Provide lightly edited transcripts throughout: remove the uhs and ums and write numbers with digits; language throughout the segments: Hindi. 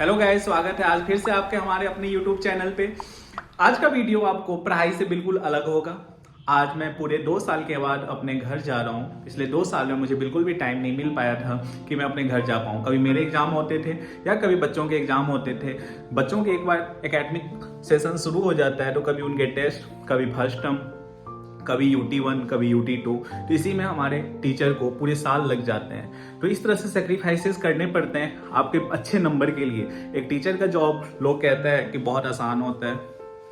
हेलो गाइस, स्वागत है आज फिर से आपके हमारे अपने यूट्यूब चैनल पे। आज का वीडियो आपको पढ़ाई से बिल्कुल अलग होगा। आज मैं पूरे 2 साल के बाद अपने घर जा रहा हूँ। पिछले 2 साल में मुझे बिल्कुल भी टाइम नहीं मिल पाया था कि मैं अपने घर जा पाऊँ। कभी मेरे एग्जाम होते थे या कभी बच्चों के एग्जाम होते थे। बच्चों के एक बार एकेडमिक सेशन शुरू हो जाता है तो कभी उनके टेस्ट, कभी फर्स्ट टर्म, कभी UT1, कभी UT2। तो इसी में हमारे टीचर को पूरे साल लग जाते हैं। तो इस तरह से सेक्रीफाइसेस करने पड़ते हैं आपके अच्छे नंबर के लिए। एक टीचर का जॉब लोग कहते हैं कि बहुत आसान होता है,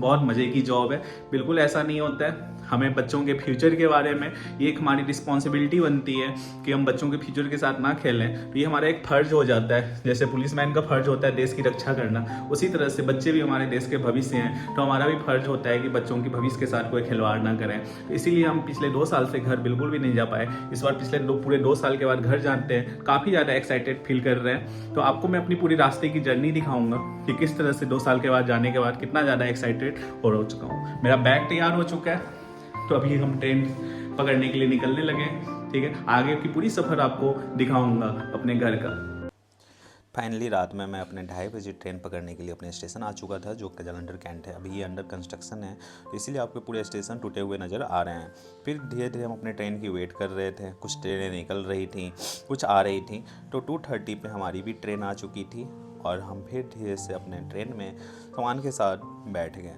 बहुत मज़े की जॉब है। बिल्कुल ऐसा नहीं होता है। हमें बच्चों के फ्यूचर के बारे में ये एक हमारी रिस्पॉन्सिबिलिटी बनती है कि हम बच्चों के फ्यूचर के साथ ना खेलें। तो ये हमारा एक फ़र्ज हो जाता है। जैसे पुलिसमैन का फ़र्ज होता है देश की रक्षा करना, उसी तरह से बच्चे भी हमारे देश के भविष्य हैं। तो हमारा भी फ़र्ज होता है कि बच्चों के भविष्य के साथ कोई खिलवाड़ ना करें। तो इसीलिए हम पिछले 2 साल से घर बिल्कुल भी नहीं जा पाए। इस बार पूरे 2 साल के बाद घर जानते हैं, काफ़ी ज़्यादा एक्साइटेड फील कर रहे हैं। तो आपको मैं अपनी पूरी रास्ते की जर्नी दिखाऊंगा कि किस तरह से 2 साल के बाद जाने के बाद कितना ज़्यादा एक्साइटेड हो चुका हूँ। मेरा बैग तैयार हो चुका है, तो अभी हम ट्रेन पकड़ने के लिए निकलने लगे हैं। ठीक है, आगे की पूरी सफ़र आपको दिखाऊंगा अपने घर का। फाइनली रात में मैं अपने 2:30 बजे ट्रेन पकड़ने के लिए अपने स्टेशन आ चुका था, जो कि जालंधर कैंट है। अभी ये अंडर कंस्ट्रक्शन है, तो इसीलिए आपके पूरे स्टेशन टूटे हुए नज़र आ रहे हैं। फिर धीरे धीरे हम अपने ट्रेन की वेट कर रहे थे। कुछ ट्रेनें निकल रही थी, कुछ आ रही थी। तो 2:30 पे हमारी भी ट्रेन आ चुकी थी और हम फिर धीरे से अपने ट्रेन में सामान के साथ बैठ गए।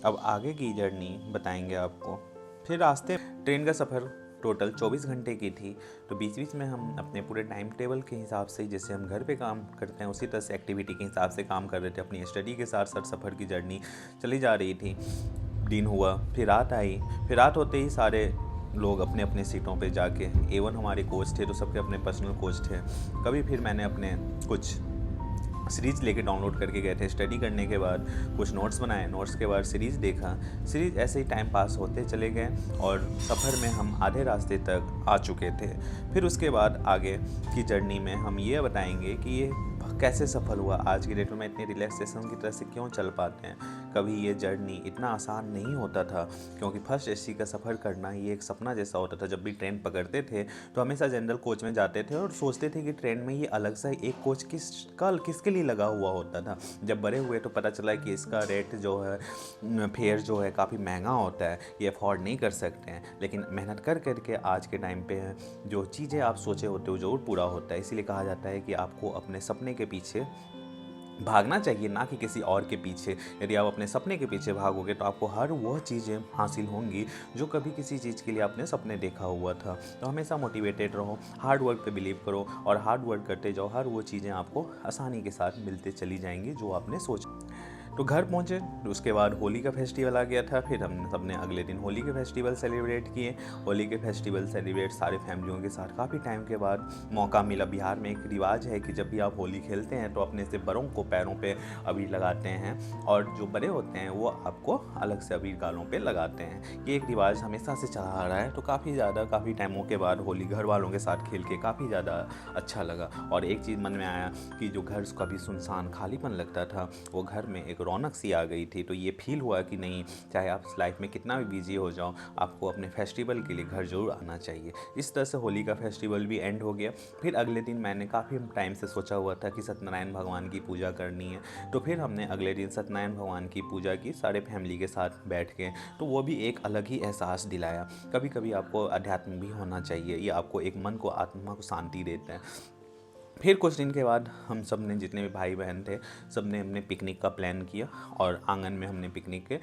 अब आगे की जर्नी बताएंगे आपको। फिर रास्ते ट्रेन का सफ़र टोटल 24 घंटे की थी। तो बीच बीच में हम अपने पूरे टाइम टेबल के हिसाब से, जैसे हम घर पे काम करते हैं उसी तरह से एक्टिविटी के हिसाब से काम कर रहे थे। अपनी स्टडी के साथ साथ सफ़र की जर्नी चली जा रही थी। दिन हुआ, फिर रात आई। फिर रात होते ही सारे लोग अपने अपने सीटों पे जाके, A1 हमारे कोच थे तो सबके अपने पर्सनल कोच थे। कभी फिर मैंने अपने कुछ सीरीज़ लेके डाउनलोड करके गए थे। स्टडी करने के बाद कुछ नोट्स बनाए, नोट्स के बाद सीरीज़ देखा। सीरीज़ ऐसे ही टाइम पास होते चले गए और सफ़र में हम आधे रास्ते तक आ चुके थे। फिर उसके बाद आगे की जर्नी में हम ये बताएंगे कि ये कैसे सफल हुआ। आज की डेट में इतने रिलैक्सेशन की तरह से क्यों चल पाते हैं। कभी ये जर्नी इतना आसान नहीं होता था, क्योंकि फर्स्ट AC का सफ़र करना ये एक सपना जैसा होता था। जब भी ट्रेन पकड़ते थे तो हमेशा जनरल कोच में जाते थे और सोचते थे कि ट्रेन में ये अलग सा एक कोच किसके लिए लगा हुआ होता था। जब बड़े हुए तो पता चला कि इसका रेट जो है, फेयर जो है, काफ़ी महंगा होता है, ये अफोर्ड नहीं कर सकते हैं। लेकिन मेहनत कर करके आज के टाइम पे जो चीज़ें आप सोचे होते हो ज़रूर पूरा होता है। इसीलिए कहा जाता है कि आपको अपने सपने के पीछे भागना चाहिए, ना कि किसी और के पीछे। यदि आप अपने सपने के पीछे भागोगे तो आपको हर वह चीज़ें हासिल होंगी जो कभी किसी चीज़ के लिए आपने सपने देखा हुआ था। तो हमेशा मोटिवेटेड रहो, हार्ड वर्क पे बिलीव करो और हार्ड वर्क करते जाओ। हर वो चीज़ें आपको आसानी के साथ मिलते चली जाएंगी जो आपने सोचा। तो घर पहुँचे, उसके बाद होली का फेस्टिवल आ गया था। फिर हम सब ने अगले दिन होली के फेस्टिवल सेलिब्रेट किए। होली के फेस्टिवल सेलिब्रेट सारे फैमिलियों के साथ काफ़ी टाइम के बाद मौका मिला। बिहार में एक रिवाज है कि जब भी आप होली खेलते हैं तो अपने से बड़ों को पैरों पे अबीर लगाते हैं और जो बड़े होते हैं वो आपको अलग से अबीर गालों पे लगाते हैं। ये एक रिवाज हमेशा से चला आ रहा है। तो काफ़ी टाइमों के बाद होली घर वालों के साथ खेल के काफ़ी ज़्यादा अच्छा लगा। और एक चीज़ मन में आया कि जो घर कभी सुनसान खालीपन लगता था, वो घर में एक रौनक सी आ गई थी। तो ये फील हुआ कि नहीं, चाहे आप लाइफ में कितना भी बिजी हो जाओ, आपको अपने फेस्टिवल के लिए घर जरूर आना चाहिए। इस तरह से होली का फेस्टिवल भी एंड हो गया। फिर अगले दिन मैंने काफ़ी टाइम से सोचा हुआ था कि सत्यनारायण भगवान की पूजा करनी है। तो फिर हमने अगले दिन सत्यनारायण भगवान की पूजा की सारे फैमिली के साथ बैठ के। तो वो भी एक अलग ही एहसास दिलाया। कभी कभी आपको अध्यात्म भी होना चाहिए, ये आपको एक मन को, आत्मा को शांति देता है। फिर कुछ दिन के बाद हम सब ने, जितने भी भाई बहन थे, सब ने हमने पिकनिक का प्लान किया और आंगन में हमने पिकनिक के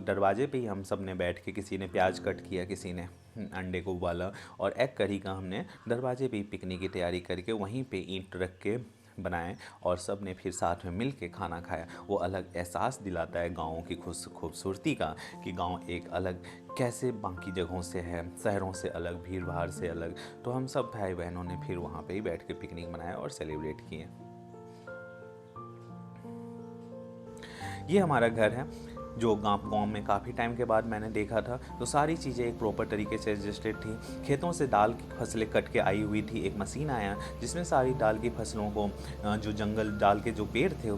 दरवाजे पे ही हम सब ने बैठ के, किसी ने प्याज कट किया, किसी ने अंडे को उबाला और एग करी का हमने दरवाजे पे ही पिकनिक की तैयारी करके वहीं पे ईंट रख के बनाए और सब ने फिर साथ में मिल के खाना खाया। वो अलग एहसास दिलाता है गाँवों की खूबसूरती का, कि गांव एक अलग कैसे बाकी जगहों से है, शहरों से अलग, भीड़ भाड़ से अलग। तो हम सब भाई बहनों ने फिर वहाँ पे ही बैठ के पिकनिक मनाया और सेलिब्रेट किए। ये हमारा घर है। जो गाँव में काफ़ी टाइम के बाद मैंने देखा था। तो सारी चीज़ें एक प्रॉपर तरीके से एडजस्टेड थी। खेतों से दाल की फसलें कट के आई हुई थी। एक मशीन आया जिसमें सारी दाल की फसलों को जो जंगल दाल के जो पेड़ थे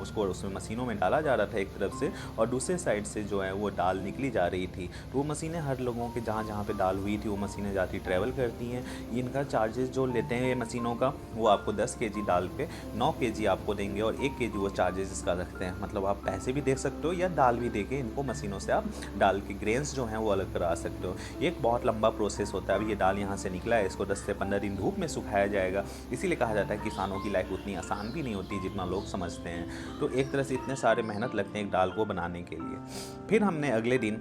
उसको उसमें मशीनों में डाला जा रहा था एक तरफ से, और दूसरे साइड से जो है वो दाल निकली जा रही थी। तो वो मशीनें हर लोगों के जहाँ जहाँ पे दाल हुई थी वो मशीनें जाती ट्रैवल करती हैं। इनका चार्जेस जो लेते हैं ये मशीनों का, वो आपको 10 केजी दाल पे 9 केजी आपको देंगे और 1 केजी वो चार्जेस इसका रखते हैं। मतलब आप पैसे भी दे सकते हो या दाल भी दे के इनको मशीनों से आप दाल के ग्रेन्स जो हैं वो अलग करा सकते हो। ये एक बहुत लंबा प्रोसेस होता है। अभी ये दाल यहाँ से निकला है, इसको 10 से 15 दिन धूप में सुखाया जाएगा। इसीलिए कहा जाता है किसानों की लाइफ उतनी आसान भी नहीं होती जितना लोग समझते हैं। तो एक तरह से इतने सारे मेहनत लगते हैं एक दाल को बनाने के लिए। फिर हमने अगले दिन,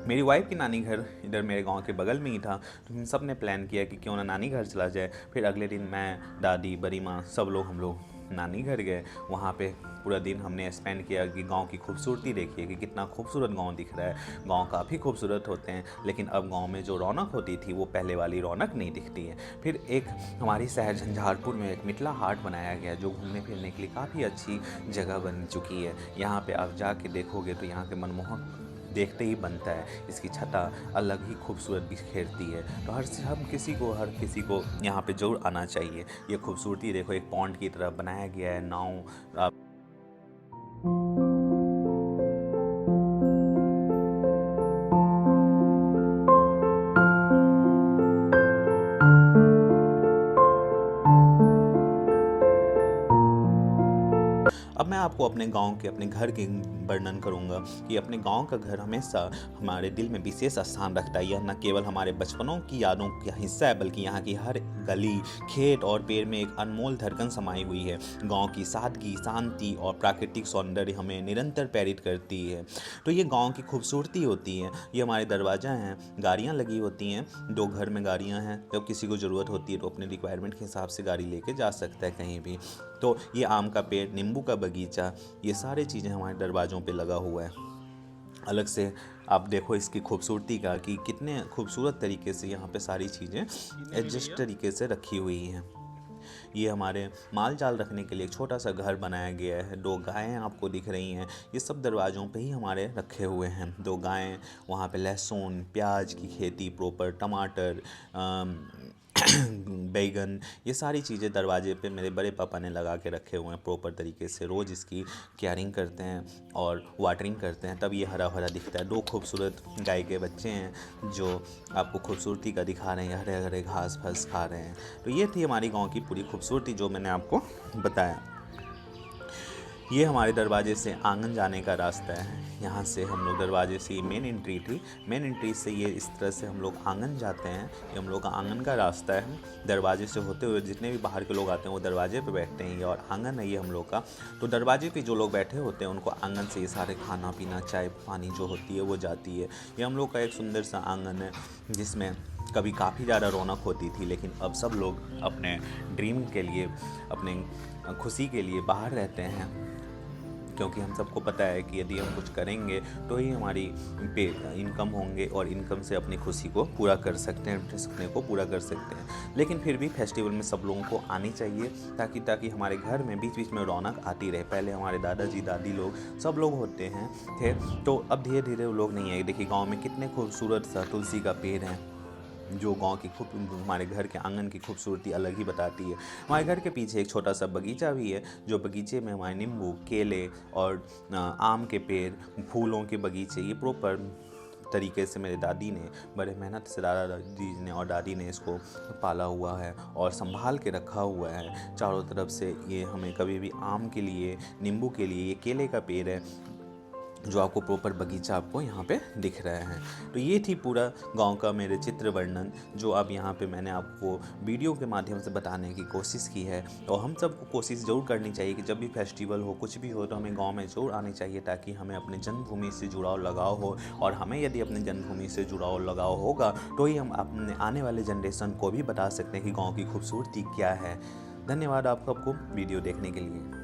मेरी वाइफ की नानी घर इधर मेरे गांव के बगल में ही था, तो हम सब ने प्लान किया कि क्यों ना नानी घर चला जाए। फिर अगले दिन मैं, दादी, बड़ी माँ, सब लोग हम लोग नानी घर गए। वहाँ पे पूरा दिन हमने स्पेंड किया कि गांव की खूबसूरती देखिए कि कितना खूबसूरत गांव दिख रहा है। गांव काफ़ी खूबसूरत होते हैं, लेकिन अब गांव में जो रौनक होती थी वो पहले वाली रौनक नहीं दिखती है। फिर एक हमारी शहर झंझारपुर में एक मिथिला हाट बनाया गया, जो घूमने फिरने के लिए काफ़ी अच्छी जगह बन चुकी है। यहाँ पर आप जाके देखोगे तो यहाँ के मनमोहक देखते ही बनता है। इसकी छटा अलग ही खूबसूरत बिखेरती है। तो हर किसी को यहाँ पे जरूर आना चाहिए। ये खूबसूरती देखो, एक पॉन्ड की तरह बनाया गया है। नाव आप अब मैं आपको अपने गांव के, अपने घर के वर्णन करूंगा कि अपने गांव का घर हमेशा हमारे दिल में विशेष स्थान रखता है। यह न केवल हमारे बचपनों की यादों का हिस्सा है, बल्कि यहाँ की हर गली, खेत और पेड़ में एक अनमोल धड़कन समाई हुई है। गांव की सादगी, शांति और प्राकृतिक सौंदर्य हमें निरंतर प्रेरित करती है। तो ये गाँव की खूबसूरती होती है। ये हमारे दरवाजा हैं, गाड़ियाँ लगी होती हैं, 2 घर में गाड़ियाँ हैं। जब किसी को ज़रूरत होती है तो अपने रिक्वायरमेंट के हिसाब से गाड़ी लेके जा सकता है कहीं भी। तो ये आम का पेड़, नींबू का बगीचा, ये सारी चीज़ें हमारे दरवाज़ों पे लगा हुआ है। अलग से आप देखो इसकी खूबसूरती का कि कितने खूबसूरत तरीके से यहाँ पे सारी चीज़ें एडजस्ट तरीके से रखी हुई हैं। ये हमारे माल जाल रखने के लिए एक छोटा सा घर बनाया गया है। 2 गायें आपको दिख रही हैं, ये सब दरवाज़ों पे ही हमारे रखे हुए हैं। 2 गायें, वहाँ पे लहसुन, प्याज की खेती प्रॉपर, टमाटर, बैगन, ये सारी चीज़ें दरवाजे पे मेरे बड़े पापा ने लगा के रखे हुए हैं प्रॉपर तरीके से। रोज़ इसकी केयरिंग करते हैं और वाटरिंग करते हैं, तब ये हरा भरा दिखता है। 2 खूबसूरत गाय के बच्चे हैं जो आपको खूबसूरती का दिखा रहे हैं, हरे हरे घास फूस खा रहे हैं। तो ये थी हमारी गांव की पूरी खूबसूरती जो मैंने आपको बताया। ये हमारे दरवाजे से आंगन जाने का रास्ता है। यहाँ से हम लोग दरवाजे से, मेन एंट्री थी, मेन एंट्री से ये इस तरह से हम लोग आंगन जाते हैं। ये हम लोग का आंगन का रास्ता है। दरवाजे से होते हुए जितने भी बाहर के लोग आते हैं वो दरवाजे पे बैठते हैं, और आंगन है ये हम लोग का। तो दरवाजे पे जो लोग बैठे होते हैं उनको आंगन से ये सारे खाना पीना, चाय पानी जो होती है वो जाती है। ये हम लोग का एक सुंदर सा आंगन है जिसमें कभी काफ़ी ज़्यादा रौनक होती थी, लेकिन अब सब लोग अपने ड्रीम के लिए, अपने खुशी के लिए बाहर रहते हैं, क्योंकि हम सबको पता है कि यदि हम कुछ करेंगे तो ही हमारी पे इनकम होंगे और इनकम से अपनी खुशी को पूरा कर सकते हैं, अपने सपने को पूरा कर सकते हैं। लेकिन फिर भी फेस्टिवल में सब लोगों को आनी चाहिए ताकि हमारे घर में बीच बीच में रौनक आती रहे। पहले हमारे दादाजी दादी लोग सब लोग होते थे, तो अब धीरे धीरे वो लोग नहीं आए। देखिए गाँव में कितने खूबसूरत सा तुलसी का पेड़ है जो गांव की हमारे घर के आंगन की खूबसूरती अलग ही बताती है। हमारे घर के पीछे एक छोटा सा बगीचा भी है, जो बगीचे में हमारे नींबू, केले और आम के पेड़, फूलों के बगीचे, ये प्रॉपर तरीके से मेरे दादी ने बड़े मेहनत से, दादाजी ने और दादी ने इसको पाला हुआ है और संभाल के रखा हुआ है चारों तरफ से। ये हमें कभी भी आम के लिए, नींबू के लिए, ये केले का पेड़ है जो आपको प्रॉपर बगीचा आपको यहाँ पे दिख रहा है। तो ये थी पूरा गांव का मेरे चित्र वर्णन, जो अब यहाँ पे मैंने आपको वीडियो के माध्यम से बताने की कोशिश की है। और हम सबको कोशिश ज़रूर करनी चाहिए कि जब भी फेस्टिवल हो, कुछ भी हो, तो हमें गांव में ज़रूर आनी चाहिए, ताकि हमें अपने जन्मभूमि से जुड़ाव लगाव हो। और हमें यदि अपने जन्मभूमि से जुड़ाव लगाव होगा तो ही हम अपने आने वाले जनरेशन को भी बता सकते हैं कि गाँव की खूबसूरती क्या है। धन्यवाद आप सबको वीडियो देखने के लिए।